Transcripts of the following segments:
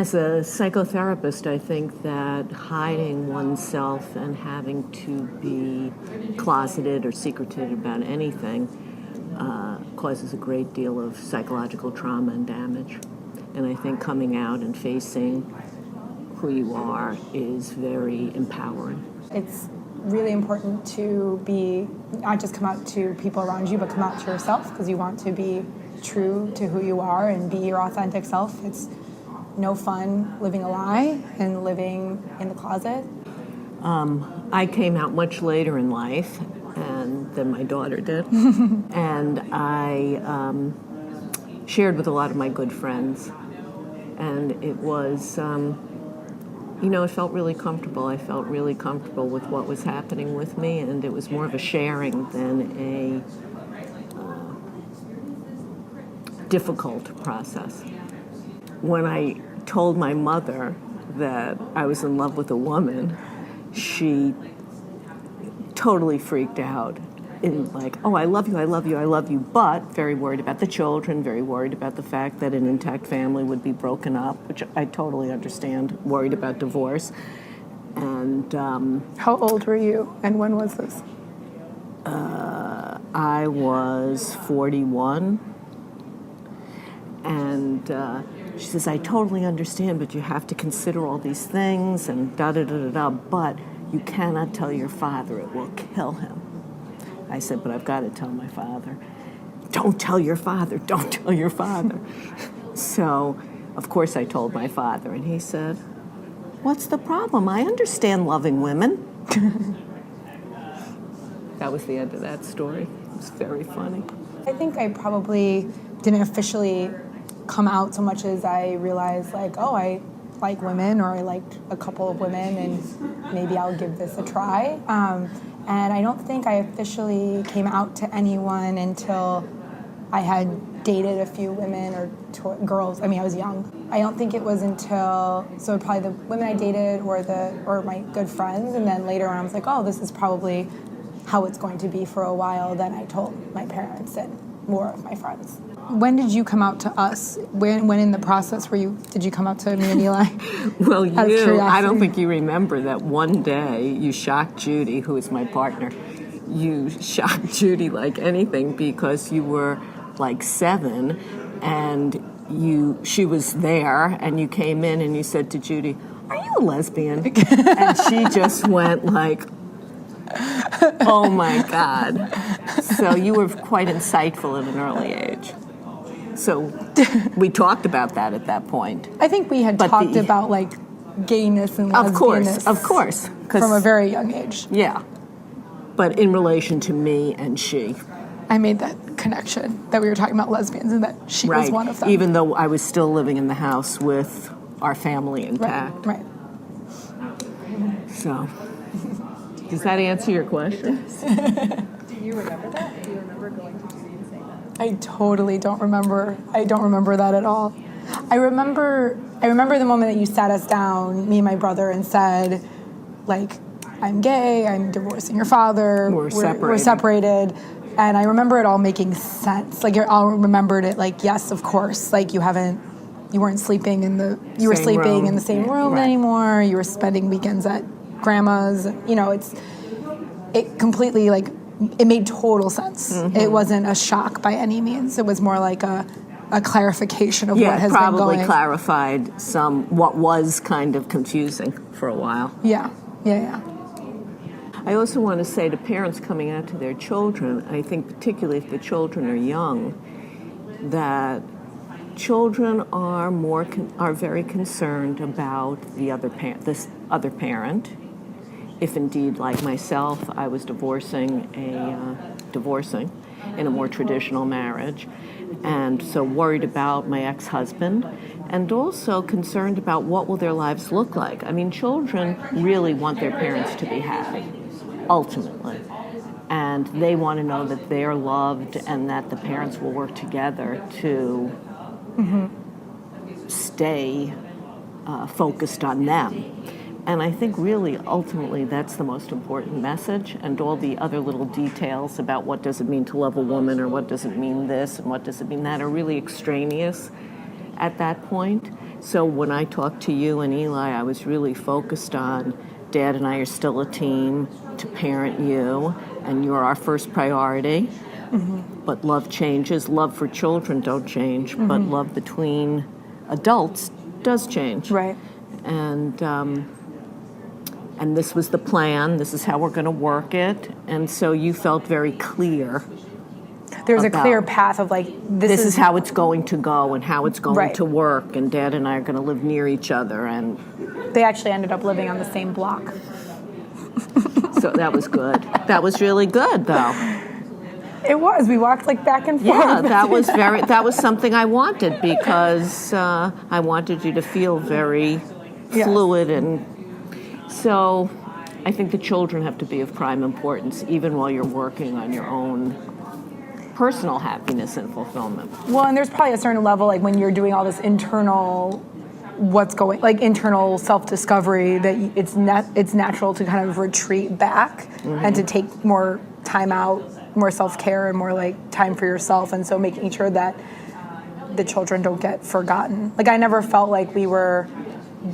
As a psychotherapist, I think that hiding oneself and having to be closeted or secretive about anything causes a great deal of psychological trauma and damage. And I think coming out and facing who you are is very empowering. It's really important to be, not just come out to people around you, but come out to yourself, because you want to be true to who you are and be your authentic self. It's no fun living a lie and living in the closet. I came out much later in life than my daughter did. And I shared with a lot of my good friends. And it was, it felt really comfortable. I felt really comfortable with what was happening with me, and it was more of a sharing than a difficult process. When I told my mother that I was in love with a woman, she totally freaked out in like, oh, I love you, I love you, I love you, but very worried about the children, very worried about the fact that an intact family would be broken up, which I totally understand, worried about divorce. And how old were you, and when was this? I was 41, and she says, I totally understand, but you have to consider all these things, and da-da-da-da-da, but you cannot tell your father, it will kill him. I said, but I've got to tell my father. Don't tell your father, don't tell your father. So, of course, I told my father, and he said, what's the problem? I understand loving women. That was the end of that story. It was very funny. I think I probably didn't officially come out so much as I realized, like, oh, I like women, or I liked a couple of women, and maybe I'll give this a try. And I don't think I officially came out to anyone until I had dated a few women or girls. I mean, I was young. I don't think it was until, so probably the women I dated or my good friends, and then later on I was like, oh, this is probably how it's going to be for a while. Then I told my parents and more of my friends. When did you come out to us? When in the process did you come out to me and Eli? Well, I don't think you remember that one day you shocked Judy, who is my partner. You shocked Judy like anything, because you were like 7 and she was there, and you came in and you said to Judy, are you a lesbian? And she just went like, oh my God. So you were quite insightful at an early age. So we talked about that at that point. I think we had talked about like gayness and lesbianness. Of course. From a very young age. Yeah. But in relation to me and she. I made that connection that we were talking about lesbians and that she was one of them. Even though I was still living in the house with our family intact. Right. So, does that answer your question? Do you remember that? Do you remember going to Judy and saying that? I totally don't remember. I don't remember that at all. I remember the moment that you sat us down, me and my brother, and said, like, I'm gay, I'm divorcing your father. We're separated. And I remember it all making sense. Like, I all remembered it like, yes, of course. Like, you weren't sleeping in the same room anymore. You were spending weekends at grandma's. It completely, like, it made total sense. Mm-hmm. It wasn't a shock by any means. It was more like a clarification of what has been going. Yeah, probably clarified what was kind of confusing for a while. Yeah. I also want to say to parents coming out to their children, I think particularly if the children are young, that children are very concerned about this other parent. If indeed, like myself, I was divorcing in a more traditional marriage, and so worried about my ex-husband, and also concerned about what will their lives look like. I mean, children really want their parents to be happy, ultimately, and they want to know that they're loved and that the parents will work together to stay focused on them. And I think really, ultimately, that's the most important message, and all the other little details about what does it mean to love a woman, or what does it mean this, and what does it mean that, are really extraneous. at that point. So when I talked to you and Eli, I was really focused on Dad and I are still a team to parent you, and you're our first priority. But love changes. Love for children don't change, but love between adults does change. Right. And this was the plan. This is how we're going to work it. And so you felt very clear. There's a clear path of like, This is how it's going to go and how it's going Right. to work. And Dad and I are going to live near each other. And they actually ended up living on the same block. so that was good. That was really good, though. It was. We walked like back and forth. Yeah, that was something I wanted, because I wanted you to feel very fluid. And so I think the children have to be of prime importance, even while you're working on your own personal happiness and fulfillment. Well, and there's probably a certain level, like when you're doing all this internal, internal self-discovery, that it's natural to kind of retreat back and to take more time out, more self-care, and more like time for yourself. And so making sure that the children don't get forgotten. Like I never felt like we were,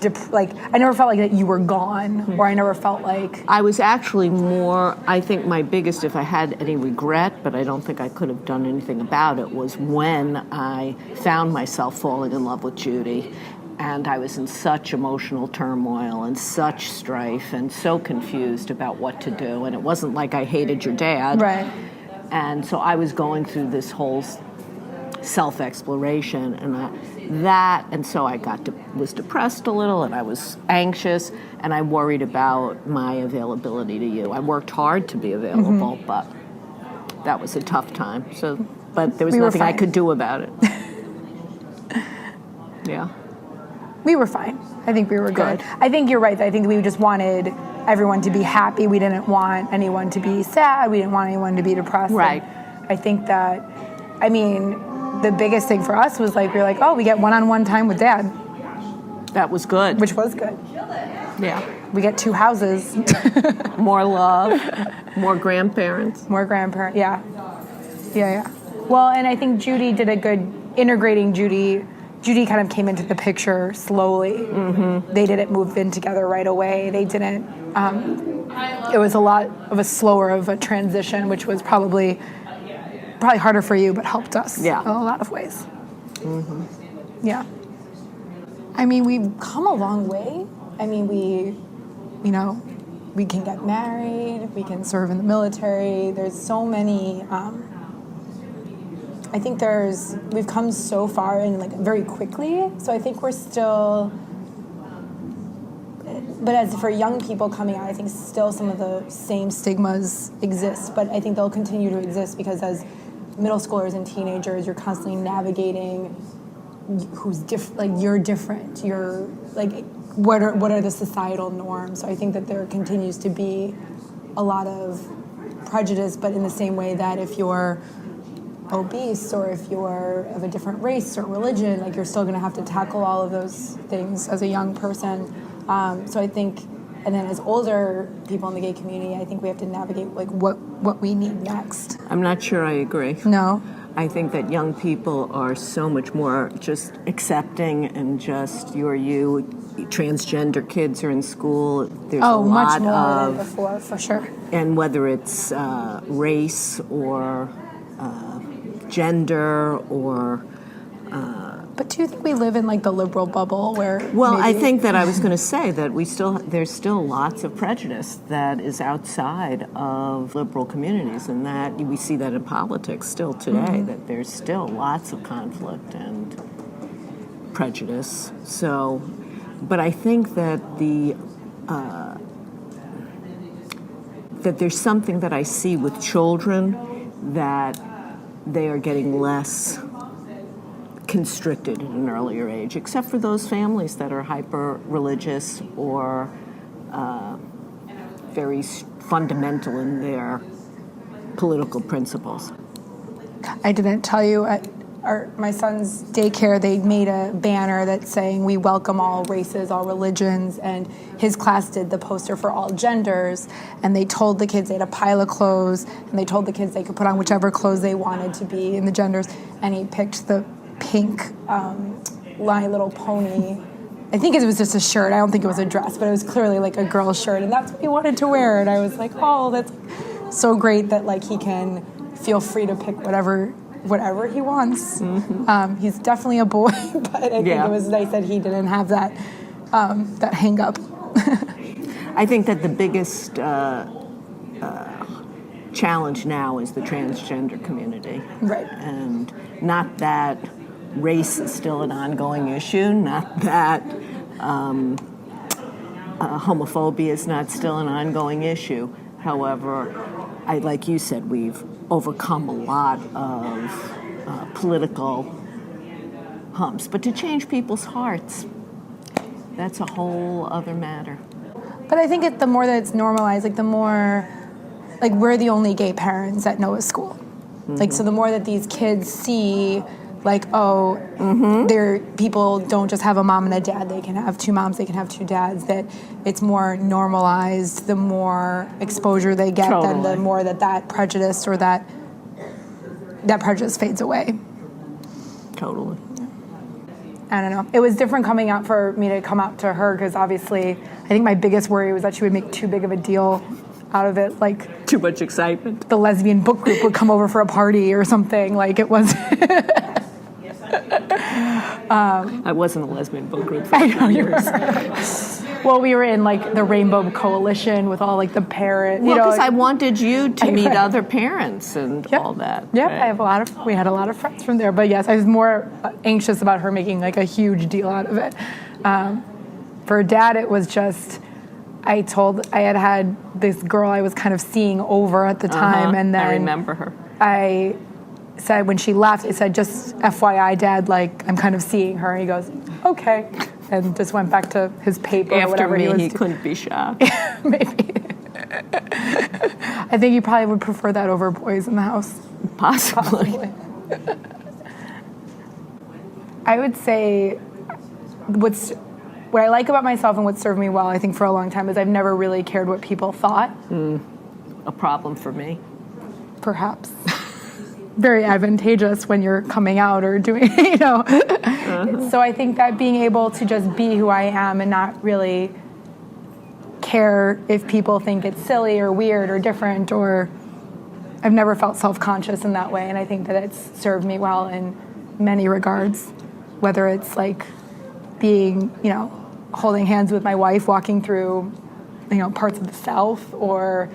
I never felt like that you were gone, or I never felt like... I was actually more, I think my biggest, if I had any regret, but I don't think I could have done anything about it, was when I found myself falling in love with Judy. And I was in such emotional turmoil and such strife and so confused about what to do. And it wasn't like I hated your dad. Right. And so I was going through this whole self-exploration, and so I was depressed a little, and I was anxious, and I worried about my availability to you. I worked hard to be available, but that was a tough time. But there was nothing I could do about it. Yeah. We were fine. I think we were good. I think you're right. I think we just wanted everyone to be happy. We didn't want anyone to be sad. We didn't want anyone to be depressed. Right. And I think that, the biggest thing for us was like, we were like, oh, we get one-on-one time with Dad. That was good. Which was good. Yeah. We get 2 houses. More love, more grandparents. More grandparents, yeah. Yeah. Well, and I think Judy did a good integrating Judy. Judy kind of came into the picture slowly. They didn't move in together right away. They didn't, it was a lot of a slower of a transition, which was probably harder for you, but helped us in a lot of ways. Yeah. We've come a long way. We can get married, we can serve in the military. There's so many, I think we've come so far and very quickly. So I think we're still, but as for young people coming out, I think still some of the same stigmas exist, but I think they'll continue to exist because as middle schoolers and teenagers, you're constantly navigating who's different, you're different. You're what are the societal norms? So I think that there continues to be a lot of prejudice, but in the same way that if you're obese or if you're of a different race or religion, you're still going to have to tackle all of those things as a young person. So I think, and then as older people in the gay community, I think we have to navigate what we need next. I'm not sure I agree. No. I think that young people are so much more just accepting and just you. Transgender kids are in school. There's a lot much more of than before, for sure. And whether it's race or gender or. But do you think we live in the liberal bubble where? Well, I think that I was going to say that there's still lots of prejudice that is outside of liberal communities, and that we see that in politics still today. That there's still lots of conflict and prejudice. So, but I think that that there's something that I see with children that they are getting less constricted at an earlier age, except for those families that are hyper-religious or very fundamental in their political principles. I didn't tell you, at my son's daycare, they made a banner that's saying, we welcome all races, all religions, and his class did the poster for all genders, and they told the kids they had a pile of clothes, and they told the kids they could put on whichever clothes they wanted to be in the genders, and he picked the pink My Little Pony. I think it was just a shirt. I don't think it was a dress, but it was clearly like a girl's shirt, and that's what he wanted to wear. And I was like, oh, that's so great that like he can feel free to pick whatever he wants. Mm-hmm. He's definitely a boy, but I think it was nice that he didn't have that hang up. I think that the biggest challenge now is the transgender community. Right. And not that race is still an ongoing issue, not that homophobia is not still an ongoing issue. However, like you said, we've overcome a lot of political humps. But to change people's hearts, that's a whole other matter. But I think the more that it's normalized, like the more, like we're the only gay parents at Noah's school. Mm-hmm. Like, so the more that these kids see, like, oh, people don't just have a mom and a dad, they can have two moms, they can have two dads, that it's more normalized, the more exposure they get, then the more that prejudice or that prejudice fades away. Totally. I don't know. It was different coming out for me to come out to her because obviously I think my biggest worry was that she would make too big of a deal out of it. Like too much excitement. The lesbian book group would come over for a party or something. Like it was. I wasn't a lesbian book group for I know you years. were. Well, we were in like the Rainbow Coalition with all like the parents. Well, because I wanted you to meet other parents and all that. Yeah, right? we had a lot of friends from there. But yes, I was more anxious about her making like a huge deal out of it. For Dad, it was just, I had this girl I was kind of seeing over at the time, and then I remember her. I said when she left, I said, just FYI, Dad, like I'm kind of seeing her. And he goes, okay. And just went back to his paper or whatever he was he couldn't be shocked. Maybe. I think he probably would prefer that over boys in the house. Possibly. I would say what I like about myself and what served me well, I think, for a long time is I've never really cared what people thought. A problem for me. Perhaps. Very advantageous when you're coming out or doing, So I think that being able to just be who I am and not really care if people think it's silly or weird or different, or I've never felt self-conscious in that way, and I think that it's served me well in many regards, whether it's like being, holding hands with my wife, walking through, parts of the South, or,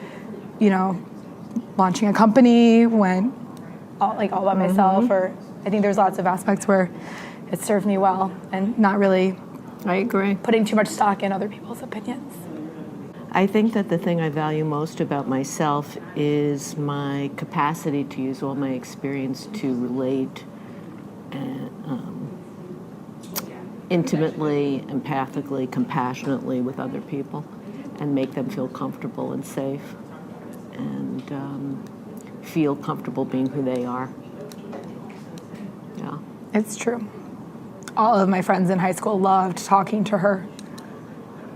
launching a company when all by myself, or I think there's lots of aspects where it served me well and not really I agree. putting too much stock in other people's opinions. I think that the thing I value most about myself is my capacity to use all my experience to relate intimately, empathically, compassionately with other people and make them feel comfortable and safe and feel comfortable being who they are. Yeah. It's true. All of my friends in high school loved talking to her.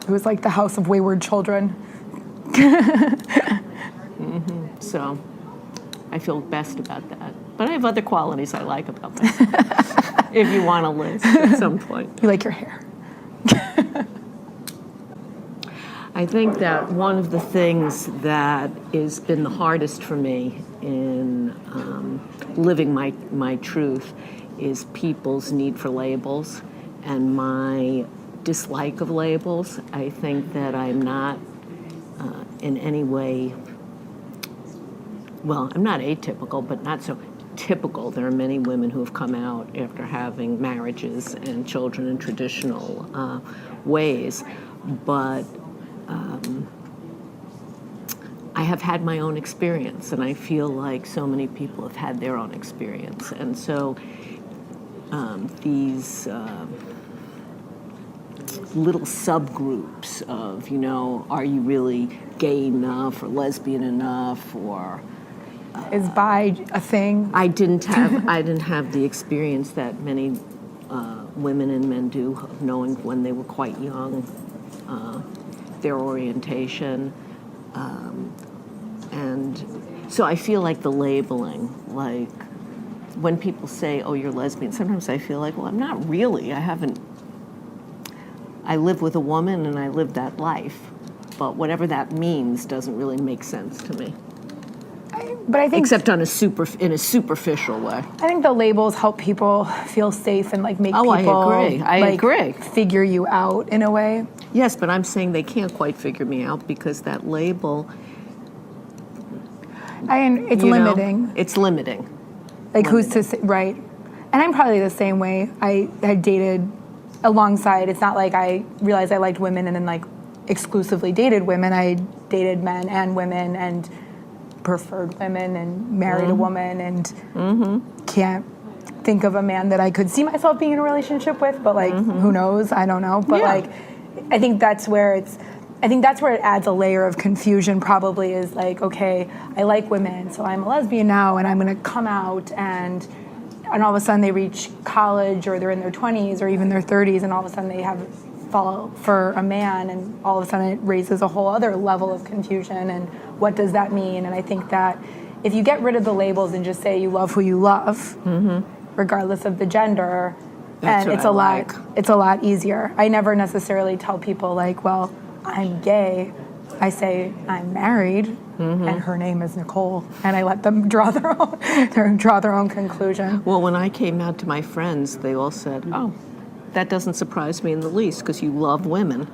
It was like the house of wayward children. So I feel best about that. But I have other qualities I like about myself, if you want to list at some point. You like your hair. I think that one of the things that has been the hardest for me in living my truth is people's need for labels and my dislike of labels. I think that I'm not in any way, well, I'm not atypical, but not so typical. There are many women who have come out after having marriages and children in traditional ways, but I have had my own experience, and I feel like so many people have had their own experience. And so these little subgroups of, are you really gay enough or lesbian enough, or Is bi a thing? I didn't have the experience that many women and men do of knowing when they were quite young their orientation. And so I feel like the labeling, like when people say, oh, you're lesbian, sometimes I feel like, well, I'm not really. I live with a woman and I live that life. But whatever that means doesn't really make sense to me. But I think, except in a superficial way. I think the labels help people feel safe and like make people. I agree. Figure you out in a way. Yes, but I'm saying they can't quite figure me out because that label. It's limiting. It's limiting. Like who's to say, right? And I'm probably the same way. I dated alongside. It's not like I realized I liked women and then like exclusively dated women. I dated men and women and preferred women and married a woman and can't think of a man that I could see myself being in a relationship with, but like who knows? I don't know. But like I think that's where it adds a layer of confusion probably is like, okay, I like women, so I'm a lesbian now and I'm gonna come out and all of a sudden they reach college or they're in their 20s or even their 30s and all of a sudden they fall for a man and all of a sudden it raises a whole other level of confusion and what does that mean? And I think that if you get rid of the labels and just say you love who you love, regardless of the gender, and it's a lot easier. I never necessarily tell people like, well, I'm gay. I say I'm married and her name is Nicole, and I let them draw their own conclusion. Well, when I came out to my friends, they all said, oh, that doesn't surprise me in the least because you love women.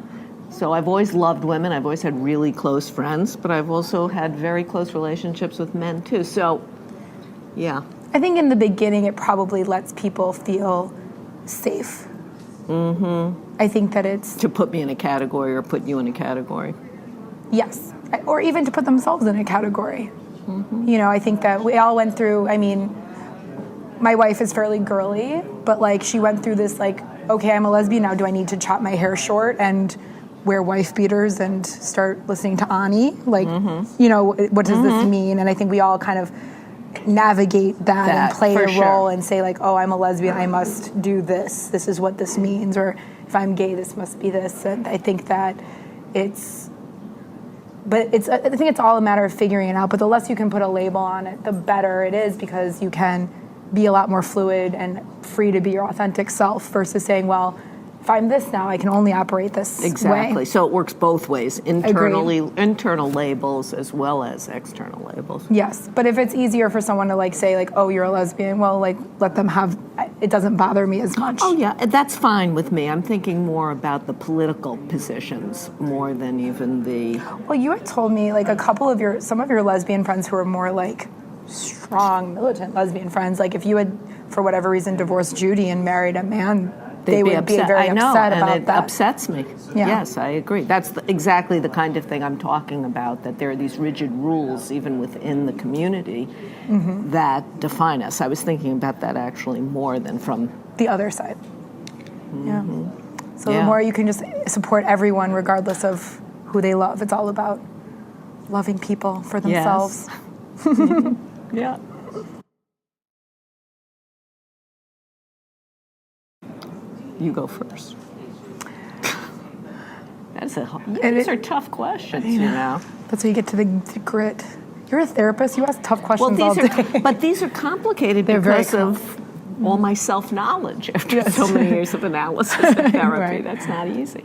So I've always loved women. I've always had really close friends, but I've also had very close relationships with men too. So, yeah. I think in the beginning it probably lets people feel safe. I think that it's... To put me in a category or put you in a category. Yes. Or even to put themselves in a category. You know, I think that we all went through, I mean, my wife is fairly girly, but like she went through this like, okay, I'm a lesbian now. Do I need to chop my hair short and wear wife beaters and start listening to Ani? Like, you know, what does this mean? And I think we all kind of navigate that and play a role and say like, oh, I'm a lesbian, I must do this. This is what this means. Or if I'm gay, this must be this. And I think that I think it's all a matter of figuring it out. But the less you can put a label on it, the better it is because you can be a lot more fluid and free to be your authentic self versus saying, well, if I'm this now, I can only operate this Exactly. way. So it works both ways, internal labels as well as external labels. Yes, but if it's easier for someone to like say like, oh, you're a lesbian, well, like let them have, it doesn't bother me as much. Oh yeah, that's fine with me. I'm thinking more about the political positions more than even the... Well, you had told me like some of your lesbian friends who are more like strong, militant lesbian friends, like if you had, for whatever reason, divorced Judy and married a man, they would be very upset about and it that. upsets me. Yeah. Yes, I agree. That's exactly the kind of thing I'm talking about, that there are these rigid rules, even within the community, that define us. I was thinking about that actually more than from... the other side. Yeah. So the more you can just support everyone regardless of who they love. It's all about loving people for themselves. Yes. Yeah. You go first. These are tough questions, you know. That's how you get to the grit. You're a therapist. You ask tough questions all day. But these are complicated because of all my self-knowledge after so many years of analysis and therapy. Right. That's not easy.